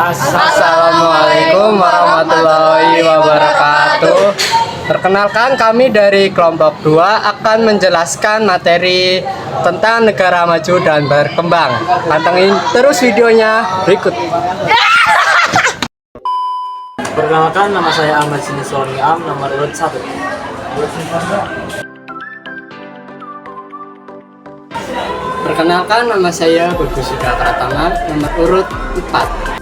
Assalamualaikum warahmatullahi wabarakatuh. Perkenalkan, kami dari kelompok 2 akan menjelaskan materi tentang negara maju dan berkembang. Pantengin terus videonya berikut. Perkenalkan, nama saya Ahmad Siniswani Am, nomor urut 1. Perkenalkan, nama saya Bagus Yuda Pratama, nomor urut 4.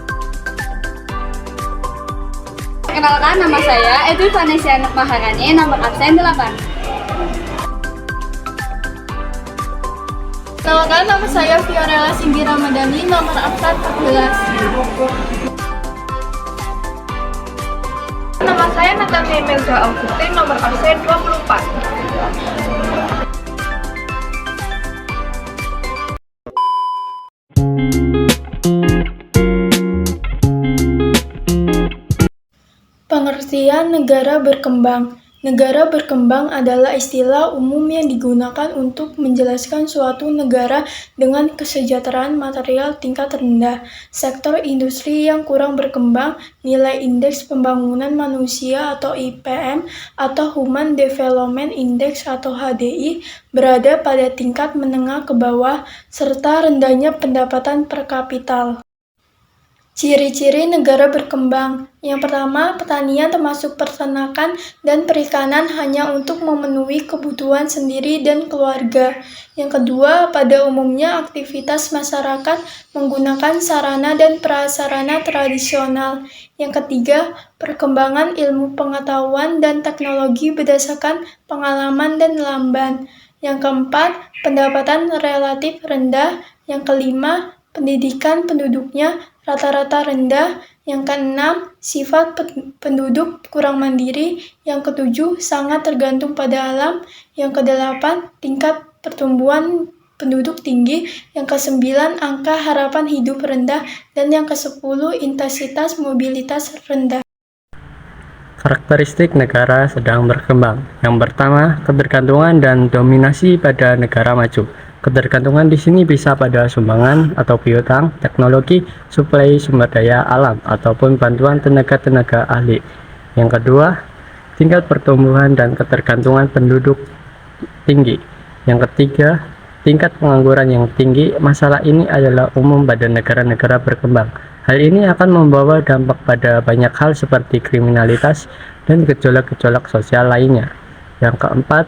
Perkenalkan, nama saya Edwi Vanessa Maharani, nomor absen 8. Perkenalkan, nama saya Fiorella Singgi Ramadhani, nomor absen 14. Nama saya Natalia Melda Augustin, nomor absen 24. Pengertian negara berkembang. Negara berkembang adalah istilah umum yang digunakan untuk menjelaskan suatu negara dengan kesejahteraan material tingkat rendah, sektor industri yang kurang berkembang, nilai indeks pembangunan manusia atau IPM atau Human Development Index atau HDI berada pada tingkat menengah ke bawah, serta rendahnya pendapatan per kapital. Ciri-ciri negara berkembang. Yang pertama, pertanian termasuk peternakan dan perikanan hanya untuk memenuhi kebutuhan sendiri dan keluarga. Yang kedua, pada umumnya aktivitas masyarakat menggunakan sarana dan prasarana tradisional. Yang ketiga, perkembangan ilmu pengetahuan dan teknologi berdasarkan pengalaman dan lamban. Yang keempat, pendapatan relatif rendah. Yang kelima, pendidikan penduduknya rata-rata rendah. Yang keenam, sifat penduduk kurang mandiri. Yang ketujuh, sangat tergantung pada alam. Yang kedelapan, tingkat pertumbuhan penduduk tinggi. Yang kesembilan, angka harapan hidup rendah. Dan yang kesepuluh, intensitas mobilitas rendah. Karakteristik negara sedang berkembang. Yang pertama, ketergantungan dan dominasi pada negara maju. Ketergantungan di sini bisa pada sumbangan atau piutang, teknologi, suplai sumber daya alam, ataupun bantuan tenaga-tenaga ahli. Yang kedua, tingkat pertumbuhan dan ketergantungan penduduk tinggi. Yang ketiga, tingkat pengangguran yang tinggi. Masalah ini adalah umum pada negara-negara berkembang. Hal ini akan membawa dampak pada banyak hal seperti kriminalitas dan gejolak-gejolak sosial lainnya. Yang keempat,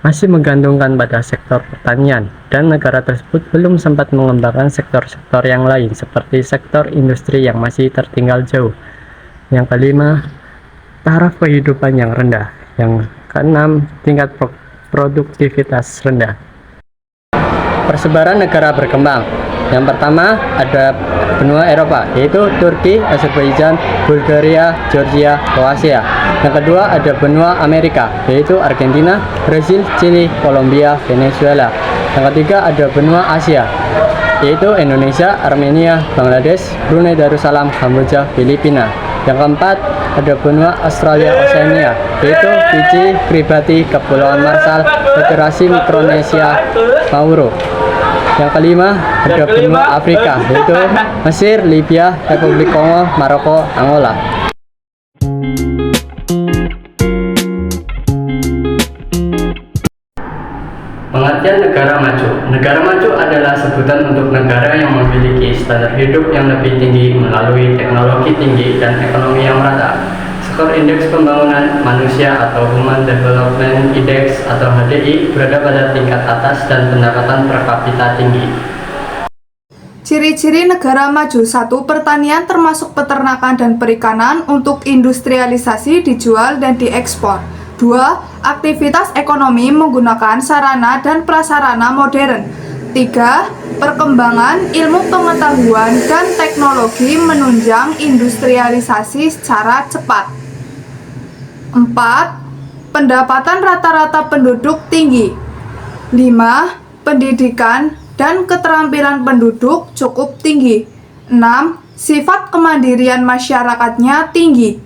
masih menggantungkan pada sektor pertanian, dan negara tersebut belum sempat mengembangkan sektor-sektor yang lain seperti sektor industri yang masih tertinggal jauh. Yang kelima, taraf kehidupan yang rendah. Yang keenam, tingkat produktivitas rendah. Persebaran negara berkembang. Yang pertama ada benua Eropa, yaitu Turki, Azerbaijan, Bulgaria, Georgia, Kroasia. Yang kedua ada benua Amerika, yaitu Argentina, Brasil, Chili, Kolombia, Venezuela. Yang ketiga ada benua Asia, yaitu Indonesia, Armenia, Bangladesh, Brunei Darussalam, Kamboja, Filipina. Yang keempat ada benua Australia Oceania, yaitu Fiji, Kiribati, Kepulauan Marshall, Federasi Mikronesia, Nauru. Yang kelima ada benua Afrika, yaitu Mesir, Libya, Republik Kongo, Maroko, Angola. Pengertian negara maju. Negara maju adalah sebutan untuk negara yang memiliki standar hidup yang lebih tinggi melalui teknologi tinggi dan ekonomi yang merata. Skor indeks pembangunan manusia atau Human Development Index atau HDI berada pada tingkat atas dan pendapatan per kapita tinggi. Ciri-ciri negara maju. 1. Pertanian termasuk peternakan dan perikanan untuk industrialisasi, dijual dan diekspor. 2. Aktivitas ekonomi menggunakan sarana dan prasarana modern. 3. Perkembangan ilmu pengetahuan dan teknologi menunjang industrialisasi secara cepat. 4. Pendapatan rata-rata penduduk tinggi. 5. Pendidikan dan keterampilan penduduk cukup tinggi. 6. Sifat kemandirian masyarakatnya tinggi.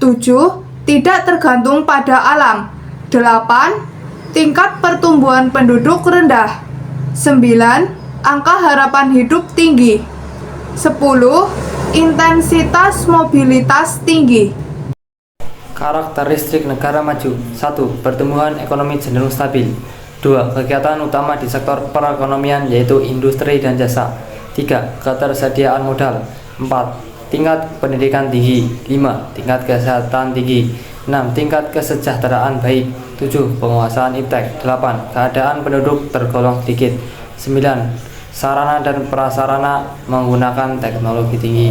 7. Tidak tergantung pada alam. 8. Tingkat pertumbuhan penduduk rendah. 9. Angka harapan hidup tinggi. 10. Intensitas mobilitas tinggi. Karakteristik negara maju. 1. Pertumbuhan ekonomi cenderung stabil. 2. Kegiatan utama di sektor perekonomian yaitu industri dan jasa. 3. Ketersediaan modal. 4. Tingkat pendidikan tinggi. 5. Tingkat kesehatan tinggi. 6. Tingkat kesejahteraan baik. 7. Penguasaan iptek. 8. Keadaan penduduk tergolong sedikit. 9. Sarana dan prasarana menggunakan teknologi tinggi.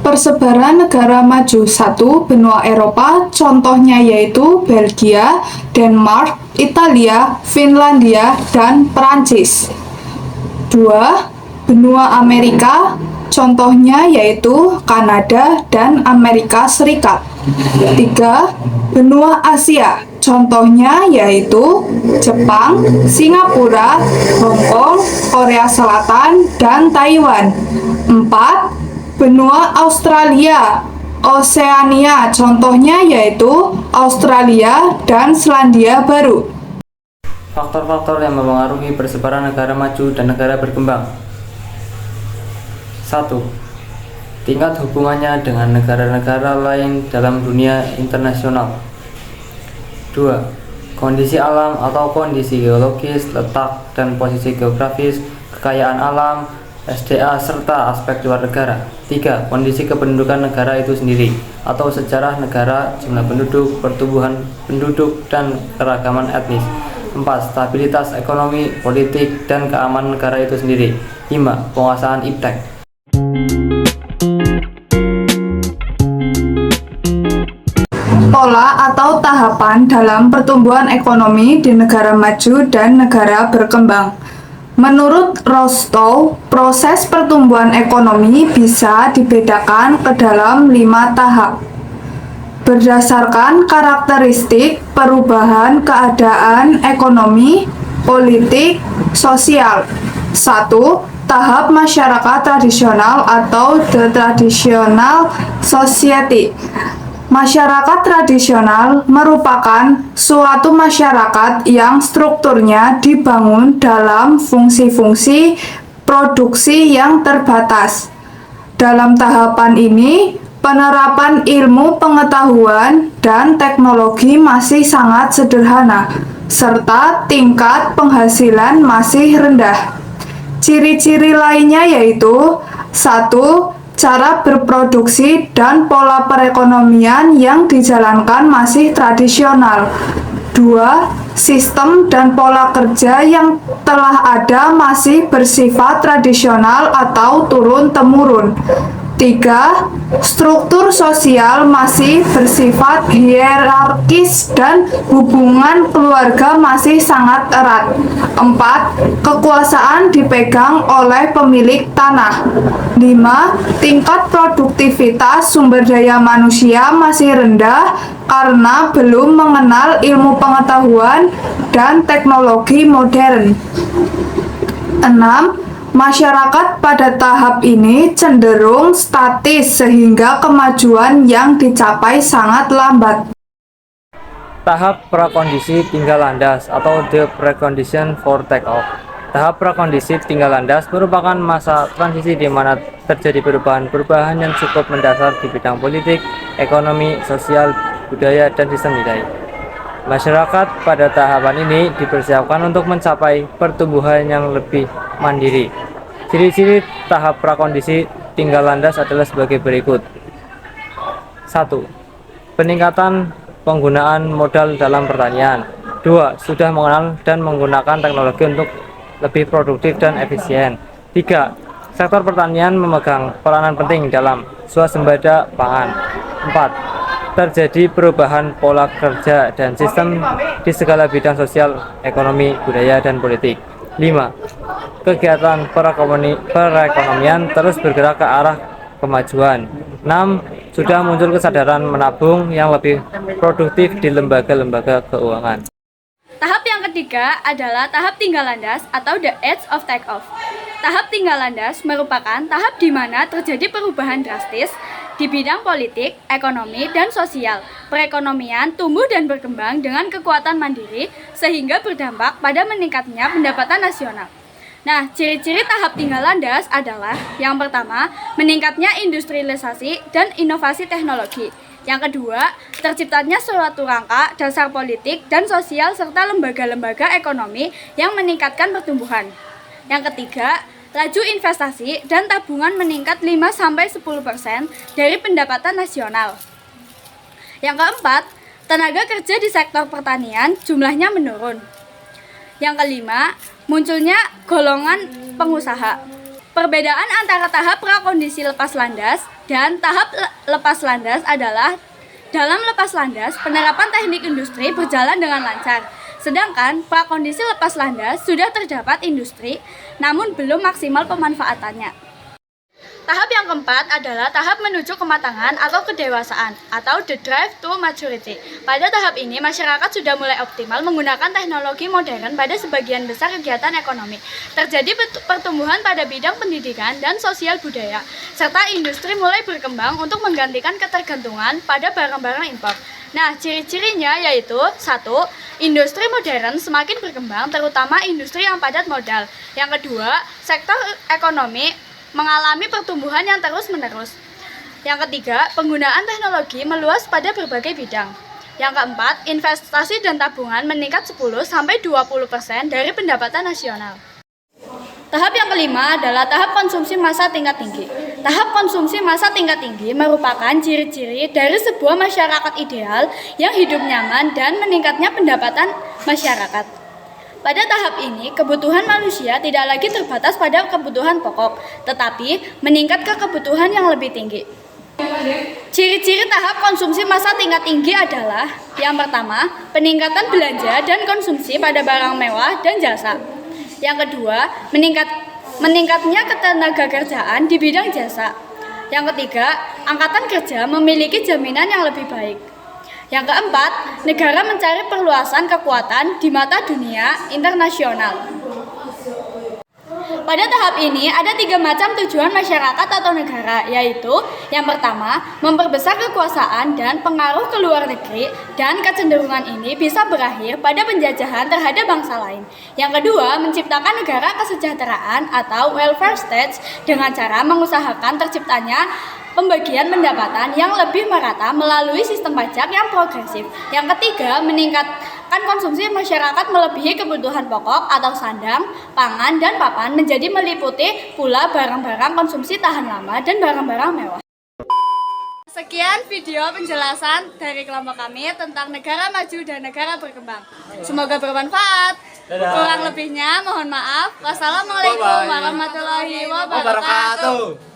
Persebaran negara maju. 1. Benua Eropa, contohnya yaitu Belgia, Denmark, Italia, Finlandia, dan Perancis. 2. Benua Amerika, contohnya yaitu Kanada dan Amerika Serikat. 3. Benua Asia, contohnya yaitu Jepang, Singapura, Hong Kong, Korea Selatan, dan Taiwan. 4. Benua Australia, Oseania, contohnya yaitu Australia dan Selandia Baru. Faktor-faktor yang mempengaruhi persebaran negara maju dan negara berkembang. 1. Tingkat hubungannya dengan negara-negara lain dalam dunia internasional. 2. Kondisi alam atau kondisi geologis, letak dan posisi geografis, kekayaan alam, SDA, serta aspek luar negara. 3. Kondisi kependudukan negara itu sendiri atau sejarah negara, jumlah penduduk, pertumbuhan penduduk, dan keragaman etnis. 4. Stabilitas ekonomi, politik, dan keamanan negara itu sendiri. 5. Penguasaan iptek. Pola atau tahapan dalam pertumbuhan ekonomi di negara maju dan negara berkembang. Menurut Rostow, proses pertumbuhan ekonomi bisa dibedakan ke dalam 5 tahap. Berdasarkan karakteristik perubahan keadaan ekonomi, politik, sosial. 1. Tahap masyarakat tradisional atau the traditional society. Masyarakat tradisional merupakan suatu masyarakat yang strukturnya dibangun dalam fungsi-fungsi produksi yang terbatas. Dalam tahapan ini, penerapan ilmu pengetahuan dan teknologi masih sangat sederhana, serta tingkat penghasilan masih rendah. Ciri-ciri lainnya yaitu 1. Cara berproduksi dan pola perekonomian yang dijalankan masih tradisional. 2. Sistem dan pola kerja yang telah ada masih bersifat tradisional atau turun-temurun. 3. Struktur sosial masih bersifat hierarkis dan hubungan keluarga masih sangat erat. 4. Kekuasaan dipegang oleh pemilik tanah. 5. Tingkat produktivitas sumber daya manusia masih rendah karena belum mengenal ilmu pengetahuan dan teknologi modern. 6. Masyarakat pada tahap ini cenderung statis sehingga kemajuan yang dicapai sangat lambat. Tahap prakondisi tinggal landas atau the precondition for take-off. Tahap prakondisi tinggal landas merupakan masa transisi di mana terjadi perubahan-perubahan yang cukup mendasar di bidang politik, ekonomi, sosial, budaya, dan sistem nilai. Masyarakat pada tahapan ini dipersiapkan untuk mencapai pertumbuhan yang lebih mandiri. Ciri-ciri tahap prakondisi tinggal landas adalah sebagai berikut. 1. Peningkatan penggunaan modal dalam pertanian. 2. Sudah mengenal dan menggunakan teknologi untuk lebih produktif dan efisien. 3. Sektor pertanian memegang peranan penting dalam swasembada pangan. 4. Terjadi perubahan pola kerja dan sistem di segala bidang sosial, ekonomi, budaya, dan politik. 5. Kegiatan perekonomian terus bergerak ke arah kemajuan. 6. Sudah muncul kesadaran menabung yang lebih produktif di lembaga-lembaga keuangan. Tahap yang ketiga adalah tahap tinggal landas atau the edge of take-off. Tahap tinggal landas merupakan tahap di mana terjadi perubahan drastis di bidang politik, ekonomi, dan sosial. Perekonomian tumbuh dan berkembang dengan kekuatan mandiri sehingga berdampak pada meningkatnya pendapatan nasional. Nah, ciri-ciri tahap tinggal landas adalah yang pertama, meningkatnya industrialisasi dan inovasi teknologi. Yang kedua, terciptanya suatu rangka dasar politik dan sosial serta lembaga-lembaga ekonomi yang meningkatkan pertumbuhan. Yang ketiga, laju investasi dan tabungan meningkat 5-10% dari pendapatan nasional. Yang keempat, tenaga kerja di sektor pertanian jumlahnya menurun. Yang kelima, munculnya golongan pengusaha. Perbedaan antara tahap prakondisi lepas landas dan tahap lepas landas adalah dalam lepas landas, penerapan teknik industri berjalan dengan lancar. Sedangkan prakondisi lepas landas sudah terdapat industri, namun belum maksimal pemanfaatannya. Tahap yang keempat adalah tahap menuju kematangan atau kedewasaan atau the drive to maturity. Pada tahap ini, masyarakat sudah mulai optimal menggunakan teknologi modern pada sebagian besar kegiatan ekonomi. Terjadi pertumbuhan pada bidang pendidikan dan sosial budaya, serta industri mulai berkembang untuk menggantikan ketergantungan pada barang-barang impor. Nah, ciri-cirinya yaitu 1. Industri modern semakin berkembang, terutama industri yang padat modal. Yang kedua, sektor ekonomi mengalami pertumbuhan yang terus-menerus. Yang ketiga, penggunaan teknologi meluas pada berbagai bidang. Yang keempat, investasi dan tabungan meningkat 10-20% dari pendapatan nasional. Tahap yang kelima adalah tahap konsumsi massa tingkat tinggi. Tahap konsumsi massa tingkat tinggi merupakan ciri-ciri dari sebuah masyarakat ideal yang hidup nyaman dan meningkatnya pendapatan masyarakat. Pada tahap ini, kebutuhan manusia tidak lagi terbatas pada kebutuhan pokok, tetapi meningkat ke kebutuhan yang lebih tinggi. Ciri-ciri tahap konsumsi massa tingkat tinggi adalah yang pertama, peningkatan belanja dan konsumsi pada barang mewah dan jasa. Yang kedua, meningkatnya ketenagakerjaan di bidang jasa. Yang ketiga, angkatan kerja memiliki jaminan yang lebih baik. Yang keempat, negara mencari perluasan kekuatan di mata dunia internasional. Pada tahap ini ada 3 macam tujuan masyarakat atau negara, yaitu yang pertama, memperbesar kekuasaan dan pengaruh ke luar negeri, dan kecenderungan ini bisa berakhir pada penjajahan terhadap bangsa lain. Yang kedua, menciptakan negara kesejahteraan atau welfare state dengan cara mengusahakan terciptanya pembagian pendapatan yang lebih merata melalui sistem pajak yang progresif. Yang ketiga, meningkatkan konsumsi masyarakat melebihi kebutuhan pokok atau sandang, pangan, dan papan menjadi meliputi pula barang-barang konsumsi tahan lama dan barang-barang mewah. Sekian video penjelasan dari kelompok kami tentang negara maju dan negara berkembang. Semoga bermanfaat. Kurang lebihnya mohon maaf. Wassalamualaikum warahmatullahi wabarakatuh.